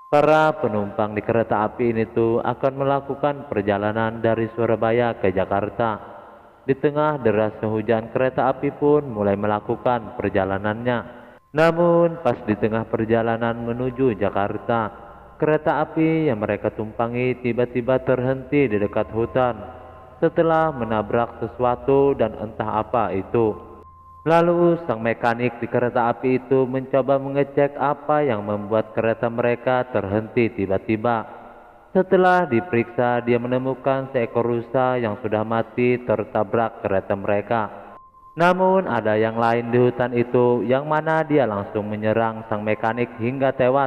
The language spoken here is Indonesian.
Para penumpang di kereta api ini tuh akan melakukan perjalanan dari Surabaya ke Jakarta. Di tengah derasnya hujan, kereta api pun mulai melakukan perjalanannya. Namun pas di tengah perjalanan menuju Jakarta, kereta api yang mereka tumpangi tiba-tiba terhenti di dekat hutan setelah menabrak sesuatu dan entah apa itu. Lalu sang mekanik di kereta api itu mencoba mengecek apa yang membuat kereta mereka terhenti tiba-tiba. Setelah diperiksa, dia menemukan seekor rusa yang sudah mati tertabrak kereta mereka. Namun ada yang lain di hutan itu yang mana dia langsung menyerang sang mekanik hingga tewas.